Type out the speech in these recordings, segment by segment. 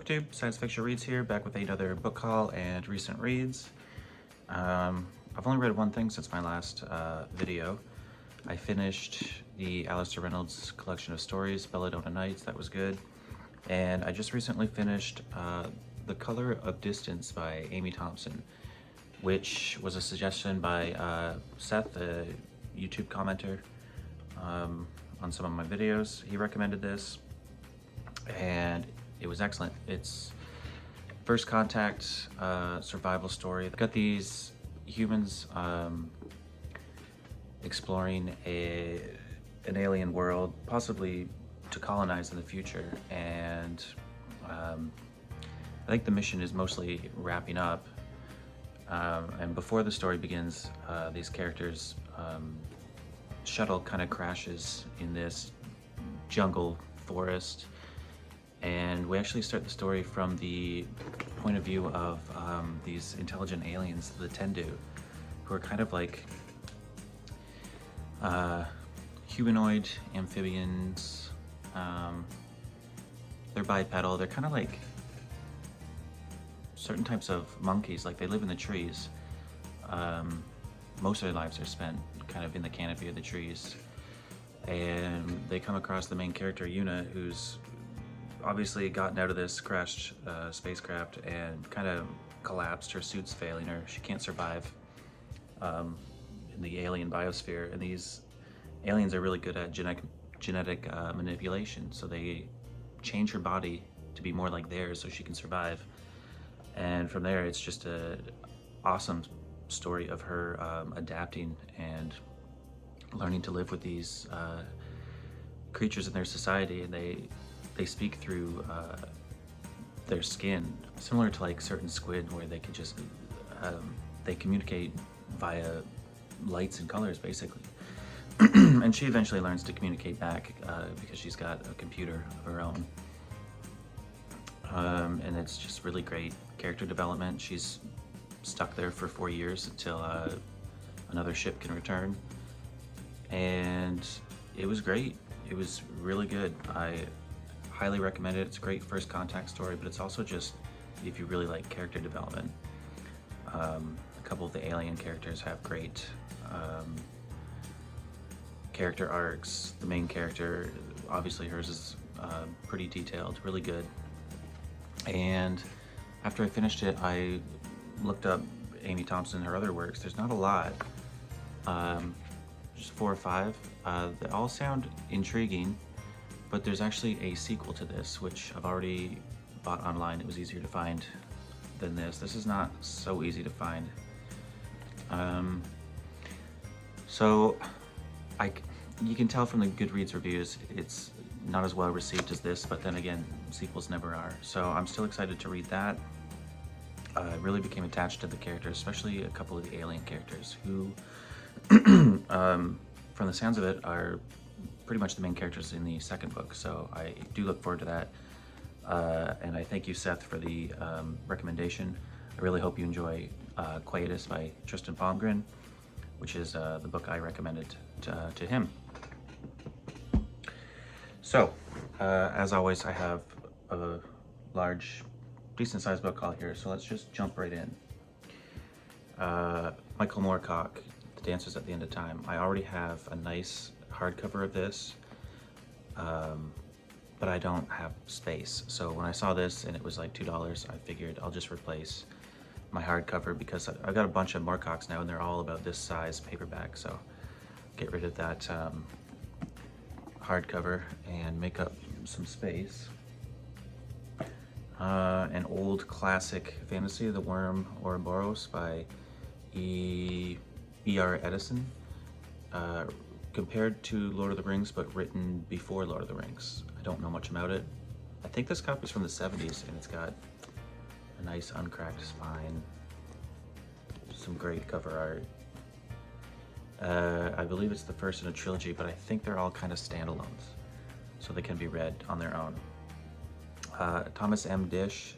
Booktube, Science Fiction Reads here, back with another book haul and recent reads. I've only read one thing since my last video. I finished the Alistair Reynolds collection of stories, Belladonna Nights. That was good. And I just recently finished The Color of Distance by Amy Thompson, which was a suggestion by Seth, a YouTube commenter on some of my videos. He recommended this, and it was excellent. It's first contact survival story. They've got these humans exploring an alien world, possibly to colonize in the future, and I think the mission is mostly wrapping up. And before the story begins, these characters' shuttle kind of crashes in this jungle forest, and we actually start the story from the point of view of these intelligent aliens, the Tendu, who are kind of like humanoid amphibians. They're bipedal. They're kind of like certain types of monkeys, like they live in the trees. Most of their lives are spent kind of in the canopy of the trees, and they come across the main character, Yuna, who's obviously gotten out of this crashed spacecraft and kind of collapsed. Her suit's failing her. She can't survive in the alien biosphere, and these aliens are really good at genetic manipulation, so they change her body to be more like theirs so she can survive. And from there, it's just a awesome story of her adapting and learning to live with these creatures in their society, and they speak through their skin, similar to like certain squid, where they could just they communicate via lights and colors, basically. And she eventually learns to communicate back because she's got a computer of her own. And it's just really great character development. She's stuck there for 4 years until another ship can return, and it was great. It was really good. I highly recommend it. It's a great first contact story, but it's also just, if you really like character development. A couple of the alien characters have great character arcs. The main character, obviously hers is pretty detailed, really good. And after I finished it, I looked up Amy Thompson, her other works. There's not a lot, just 4 or 5. They all sound intriguing, but there's actually a sequel to this, which I've already bought online. It was easier to find than this. This is not so easy to find. So you can tell from the Goodreads reviews, it's not as well received as this, but then again, sequels never are. So I'm still excited to read that. I really became attached to the characters, especially a couple of the alien characters who, from the sounds of it, are pretty much the main characters in the second book. So I do look forward to that. And I thank you, Seth, for the recommendation. I really hope you enjoy Quietus by Tristan Palmgren, which is the book I recommended to him. So, as always, I have a large, decent-sized book haul here, so let's just jump right in. Michael Moorcock, The Dancers at the End of Time. I already have a nice hardcover of this, but I don't have space. So when I saw this and it was like $2, I figured I'll just replace my hardcover, because I've got a bunch of Moorcocks now and they're all about this size paperback, so get rid of that hardcover and make up some space. An old classic fantasy, The Worm Ouroboros by E.R. Edison, compared to Lord of the Rings, but written before Lord of the Rings. I don't know much about it. I think this copy is from the 70s, and it's got a nice uncracked spine, some great cover art. I believe it's the first in a trilogy, but I think they're all kind of standalones, so they can be read on their own. Thomas M. Dish,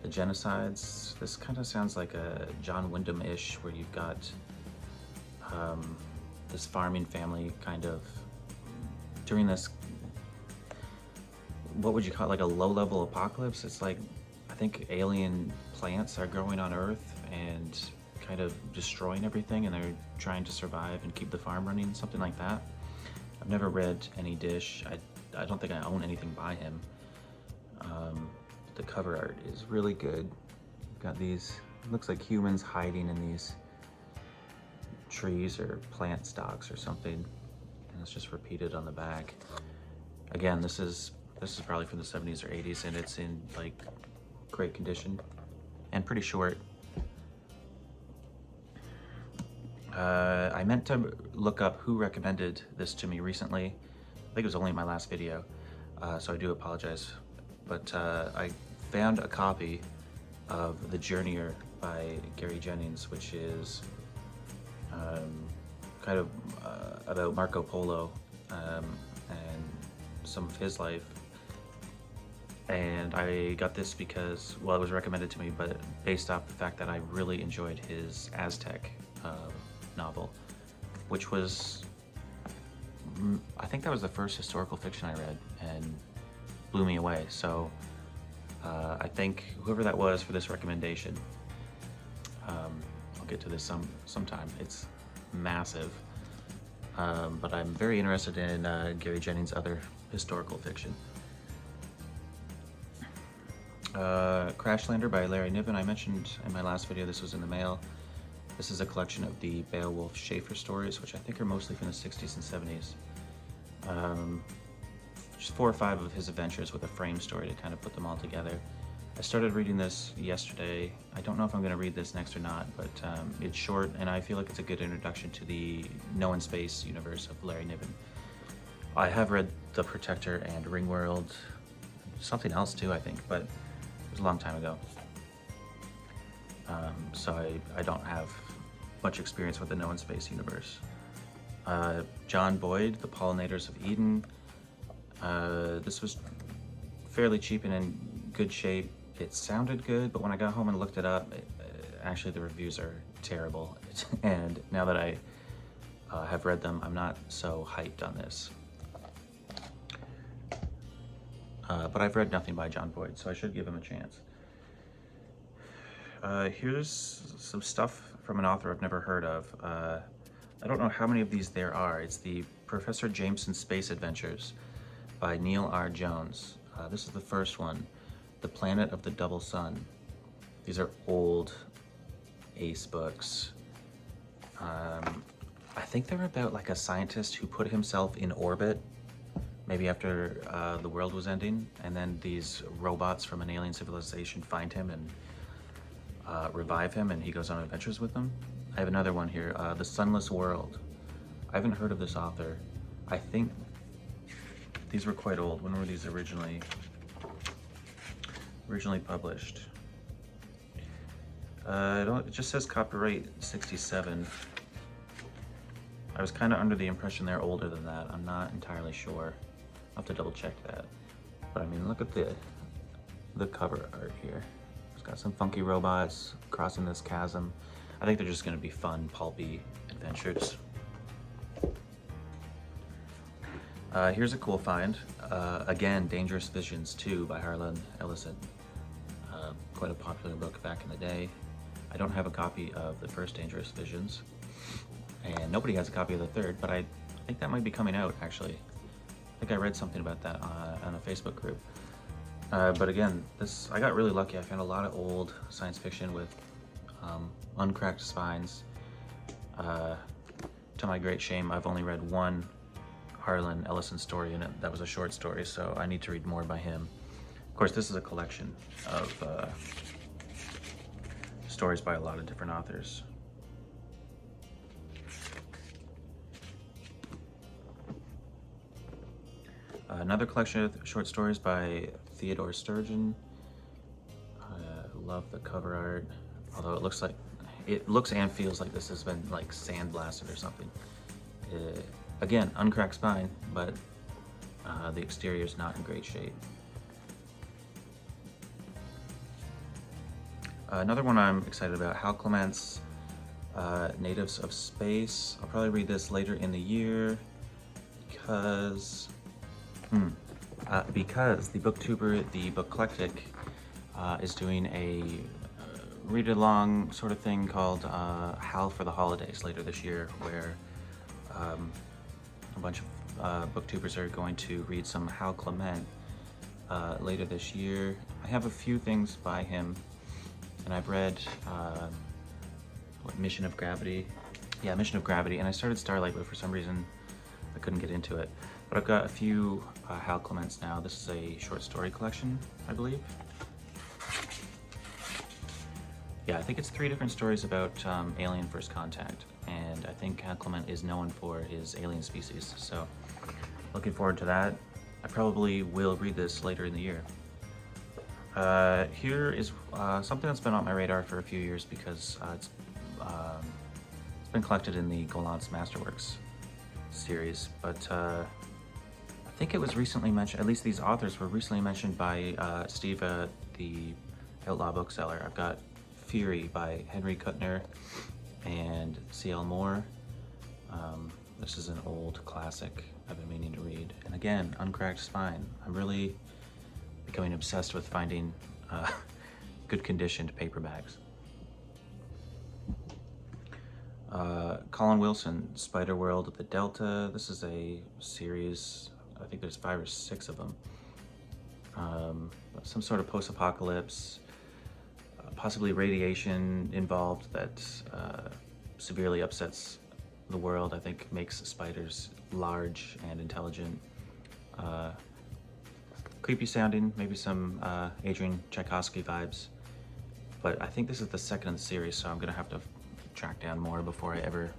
The Genocides. This kind of sounds like a John Wyndham-ish, where you've got this farming family kind of during this, what would you call it, like a low-level apocalypse? It's like I think alien plants are growing on Earth and kind of destroying everything, and they're trying to survive and keep the farm running, something like that. I've never read any Dish. I don't think I own anything by him. The cover art is really good. Got these, looks like humans hiding in these trees or plant stalks or something, and it's just repeated on the back. Again, this is probably from the 70s or 80s, and it's in like great condition and pretty short. I meant to look up who recommended this to me recently. I think it was only my last video, so I do apologize. But I found a copy of The Journeyer by Gary Jennings, which is kind of about Marco Polo and some of his life. And I got this because, well, it was recommended to me, but based off the fact that I really enjoyed his Aztec novel, which was, I think that was the first historical fiction I read and blew me away. So I thank whoever that was for this recommendation. I'll get to this sometime. It's massive, but I'm very interested in Gary Jennings' other historical fiction. Crashlander by Larry Niven. I mentioned in my last video this was in the mail. This is a collection of the Beowulf Schaefer stories, which I think are mostly from the 60s and 70s. Just 4 or 5 of his adventures with a frame story to kind of put them all together. I started reading this yesterday. I don't know if I'm going to read this next or not, but it's short, and I feel like it's a good introduction to the No in Space universe of Larry Niven. I have read The Protector and Ringworld, something else too, I think, but it was a long time ago. So I don't have much experience with the No in Space universe. John Boyd, The Pollinators of Eden. This was fairly cheap and in good shape. It sounded good, but when I got home and looked it up, actually the reviews are terrible. And now that I have read them, I'm not so hyped on this. But I've read nothing by John Boyd, so I should give him a chance. Here's some stuff from an author I've never heard of. I don't know how many of these there are. It's the Professor Jameson Space Adventures by Neil R. Jones. This is the first one, The Planet of the Double Sun. These are old Ace books. I think they're about like a scientist who put himself in orbit, maybe after the world was ending, and then these robots from an alien civilization find him and revive him, and he goes on adventures with them. I have another one here, The Sunless World. I haven't heard of this author. I think these were quite old. When were these originally published? It just says copyright 67. I was kind of under the impression they're older than that. I'm not entirely sure. I'll have to double check that. But I mean, look at the cover art here. It's got some funky robots crossing this chasm. I think they're just gonna be fun, pulpy adventures. Here's a cool find. Again, Dangerous Visions 2 by Harlan Ellison. Quite a popular book back in the day. I don't have a copy of the first Dangerous Visions, and nobody has a copy of the third, but I think that might be coming out, actually. I think I read something about that on a Facebook group. But again, I got really lucky. I found a lot of old science fiction with uncracked spines. To my great shame, I've only read one Harlan Ellison story in it. That was a short story, so I need to read more by him. Of course, this is a collection of stories by a lot of different authors. Another collection of short stories by Theodore Sturgeon. Love the cover art, although it looks and feels like this has been like sandblasted or something. Again, uncracked spine, but the exterior is not in great shape. Another one I'm excited about, Hal Clement's Natives of Space. I'll probably read this later in the year because the booktuber, the Bookclectic, is doing a read-along sort of thing called Howl for the Holidays later this year, where a bunch of booktubers are going to read some Hal Clement later this year. I have a few things by him, and I've read Mission of Gravity. Yeah, Mission of Gravity, and I started Starlight, but for some reason I couldn't get into it. But I've got a few Hal Clements now. This is a short story collection, I believe. Yeah, I think it's 3 different stories about alien first contact, and I think Hal Clement is known for his alien species, so looking forward to that. I probably will read this later in the year. Here is something that's been on my radar for a few years because it's been collected in the Golan's Masterworks series, but I think it was recently mentioned, at least these authors were recently mentioned by Steve at the Outlaw Bookseller. I've got Fury by Henry Kuttner and C.L. Moore. This is an old classic I've been meaning to read. And again, Uncracked Spine. I'm really becoming obsessed with finding good conditioned paperbacks. Colin Wilson, Spider-World of the Delta. This is a series, I think there's 5 or 6 of them. Some sort of post-apocalypse, possibly radiation involved that severely upsets the world. I think makes spiders large and intelligent. Creepy sounding, maybe some Adrian Tchaikovsky vibes. But I think this is the 2nd in the series, so I'm gonna have to track down more before I ever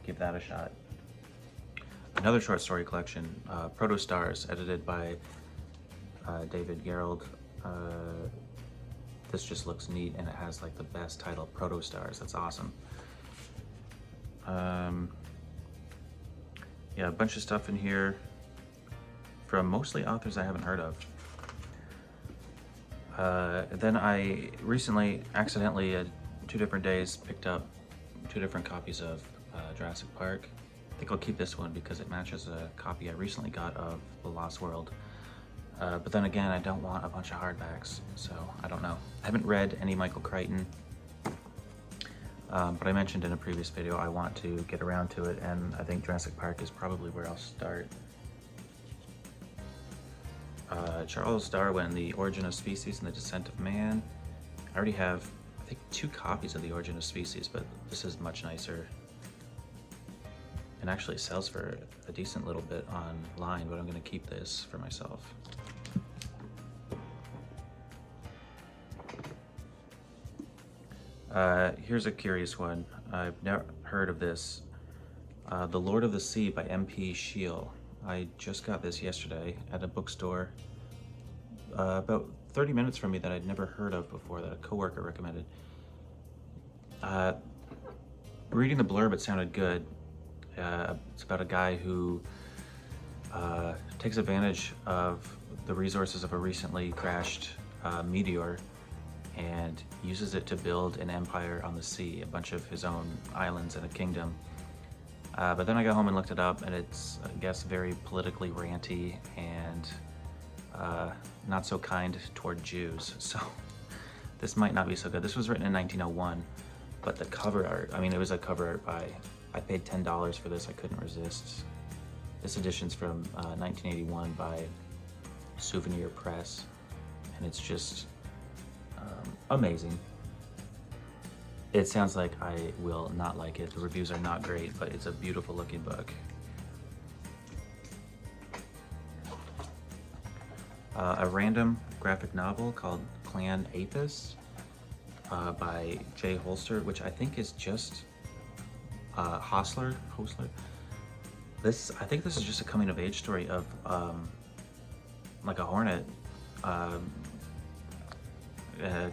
give that a shot. Another short story collection, Proto Stars, edited by David Gerald. This just looks neat, and it has like the best title, Proto Stars. That's awesome. Yeah, a bunch of stuff in here from mostly authors I haven't heard of. Then I recently, accidentally, 2 different days, picked up 2 different copies of Jurassic Park. I think I'll keep this one because it matches a copy I recently got of The Lost World. But then again, I don't want a bunch of hardbacks, so I don't know. I haven't read any Michael Crichton, but I mentioned in a previous video I want to get around to it, and I think Jurassic Park is probably where I'll start. Charles Darwin, The Origin of Species and the Descent of Man. I already have, I think, 2 copies of The Origin of Species, but this is much nicer. And actually sells for a decent little bit online, but I'm gonna keep this for myself. Here's a curious one. I've never heard of this. The Lord of the Sea by M.P. Shiel. I just got this yesterday at a bookstore about 30 minutes from me that I'd never heard of before, that a coworker recommended. Reading the blurb, it sounded good. It's about a guy who takes advantage of the resources of a recently crashed meteor and uses it to build an empire on the sea, a bunch of his own islands and a kingdom. But then I got home and looked it up, and it's, I guess, very politically ranty and not so kind toward Jews. So this might not be so good. This was written in 1901, but the cover art, I mean, it was a cover art by, I paid $10 for this, I couldn't resist. This edition's from 1981 by Souvenir Press, and it's just amazing. It sounds like I will not like it. The reviews are not great, but it's a beautiful looking book. A random graphic novel called Clan Apis by Jay Holster, which I think is just Hostler. I think this is just a coming of age story of like a hornet,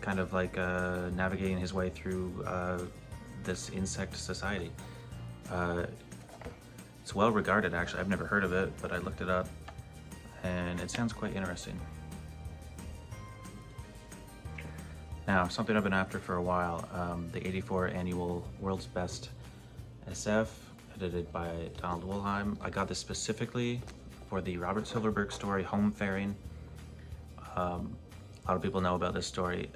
kind of like navigating his way through this insect society. It's well regarded, actually. I've never heard of it, but I looked it up and it sounds quite interesting. Now, something I've been after for a while, the 84 annual World's Best SF, edited by Donald Wollheim. I got this specifically for the Robert Silverberg story, Home Faring. a lot of people know about this story.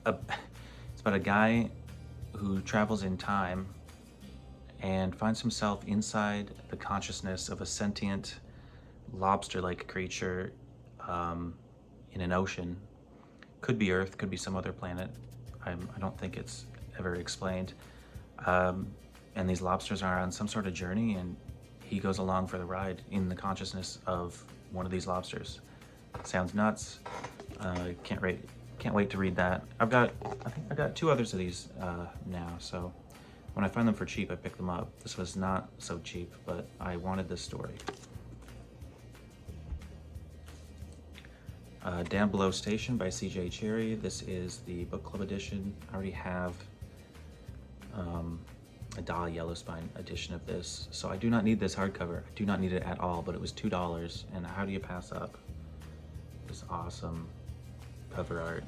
It's about a guy who travels in time and finds himself inside the consciousness of a sentient lobster-like creature in an ocean. Could be Earth, could be some other planet. I don't think it's ever explained. And these lobsters are on some sort of journey, and he goes along for the ride in the consciousness of one of these lobsters. Sounds nuts. Can't wait to read that. I think I got 2 others of these now, so when I find them for cheap, I pick them up. This was not so cheap, but I wanted this story. Down Below Station by C.J. Cherryh. This is the book club edition. I already have a Dahlia Yellow Spine edition of this, so I do not need this hardcover. I do not need it at all, but it was $2, and how do you pass up this awesome cover art?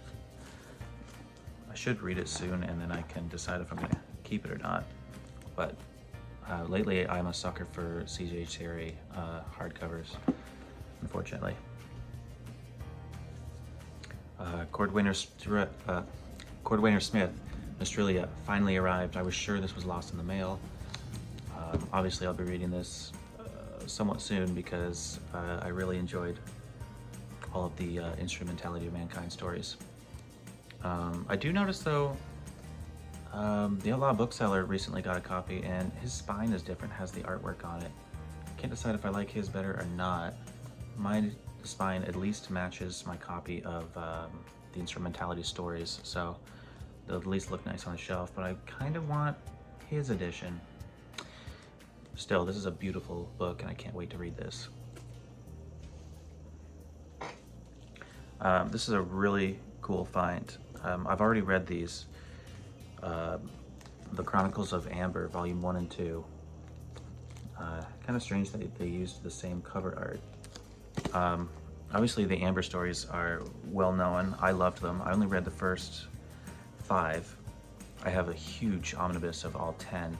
I should read it soon, and then I can decide if I'm gonna keep it or not. But lately, I'm a sucker for C.J. Cherryh hardcovers, unfortunately. Cordwainer Smith, Australia, finally arrived. I was sure this was lost in the mail. Obviously, I'll be reading this somewhat soon because I really enjoyed all of the Instrumentality of Mankind stories. I do notice, though, the Outlaw Bookseller recently got a copy, and his spine is different, has the artwork on it. Can't decide if I like his better or not. My spine at least matches my copy of the Instrumentality stories, so they'll at least look nice on the shelf, but I kind of want his edition. Still, this is a beautiful book, and I can't wait to read this. This is a really cool find. I've already read these. The Chronicles of Amber, Volume 1 and 2. Kind of strange that they used the same cover art. Obviously, the Amber stories are well known. I loved them. I only read the first 5. I have a huge omnibus of all 10.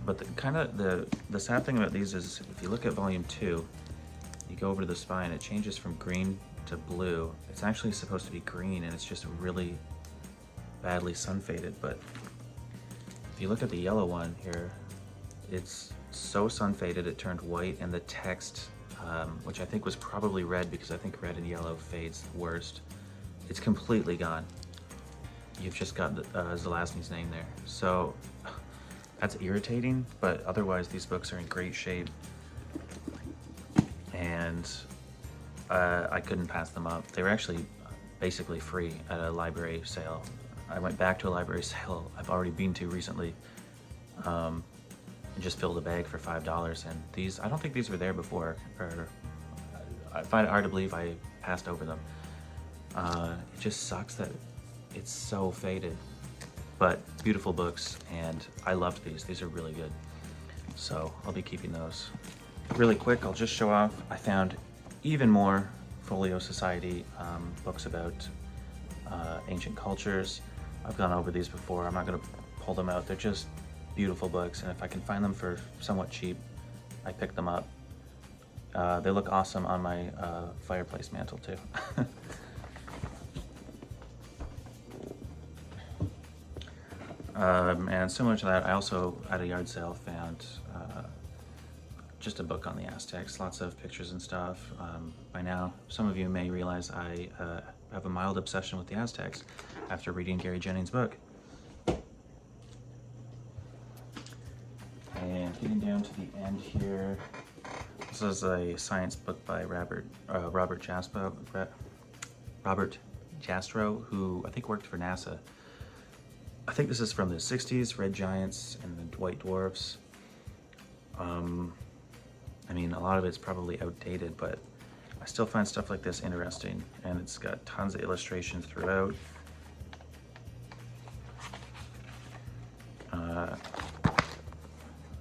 But the sad thing about these is if you look at Volume 2, you go over to the spine, it changes from green to blue. It's actually supposed to be green, and it's just really badly sun faded. But if you look at the yellow one here, it's so sun faded it turned white, and the text, which I think was probably red because I think red and yellow fades worst, it's completely gone. You've just got Zelazny's name there. So that's irritating, but otherwise these books are in great shape, and I couldn't pass them up. They were actually basically free at a library sale. I went back to a library sale I've already been to recently, and just filled a bag for $5. And these, I don't think these were there before, or I find it hard to believe I passed over them. It just sucks that it's so faded, but beautiful books, and I loved these. These are really good. So I'll be keeping those. Really quick, I'll just show off. I found even more Folio Society books about ancient cultures. I've gone over these before. I'm not going to pull them out. They're just beautiful books, and if I can find them for somewhat cheap, I pick them up. They look awesome on my fireplace mantle too. And similar to that, I also at a yard sale found just a book on the Aztecs, lots of pictures and stuff. By now, some of you may realize I have a mild obsession with the Aztecs after reading Gary Jennings' book. And getting down to the end here, this is a science book by Robert Jastrow, who I think worked for NASA. I think this is from the 60s, Red Giants and the White Dwarfs. I mean, a lot of it's probably outdated, but I still find stuff like this interesting, and it's got tons of illustrations throughout.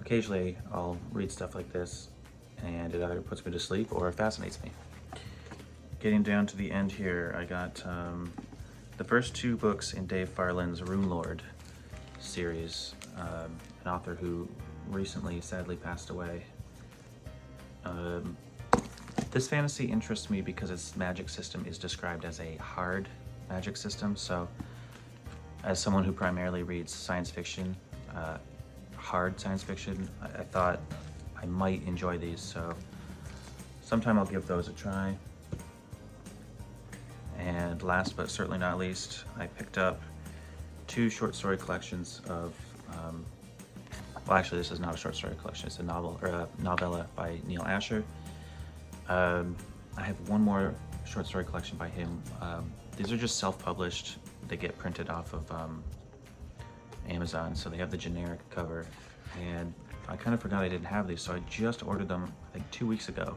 Occasionally, I'll read stuff like this, and it either puts me to sleep or fascinates me. Getting down to the end here, I got the first 2 books in Dave Farland's Rune Lord series, an author who recently sadly passed away. This fantasy interests me because its magic system is described as a hard magic system. So as someone who primarily reads science fiction, hard science fiction, I thought I might enjoy these. So sometime I'll give those a try. And last but certainly not least, I picked up 2 short story collections of, well, actually this is not a short story collection, it's a novel, or a novella by Neil Asher. I have one more short story collection by him. These are just self-published. They get printed off of Amazon, so they have the generic cover. And I kind of forgot I didn't have these, so I just ordered them, I think 2 weeks ago.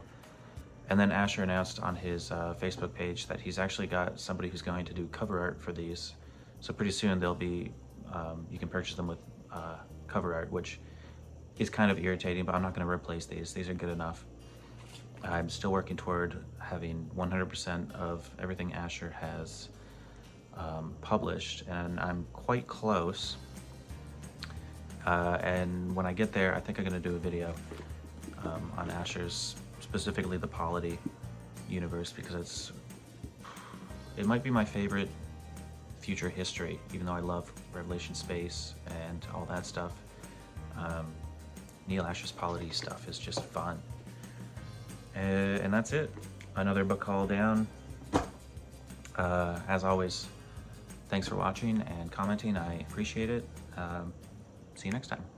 And then Asher announced on his Facebook page that he's actually got somebody who's going to do cover art for these. So pretty soon they'll be, you can purchase them with cover art, which is kind of irritating, but I'm not going to replace these. These are good enough. I'm still working toward having 100% of everything Asher has published, and I'm quite close. And when I get there, I think I'm going to do a video on Asher's, specifically the Polity universe, because it might be my favorite future history, even though I love Revelation Space and all that stuff. Neil Asher's Polity stuff is just fun. And that's it. Another book haul down. As always, thanks for watching and commenting. I appreciate it. See you next time.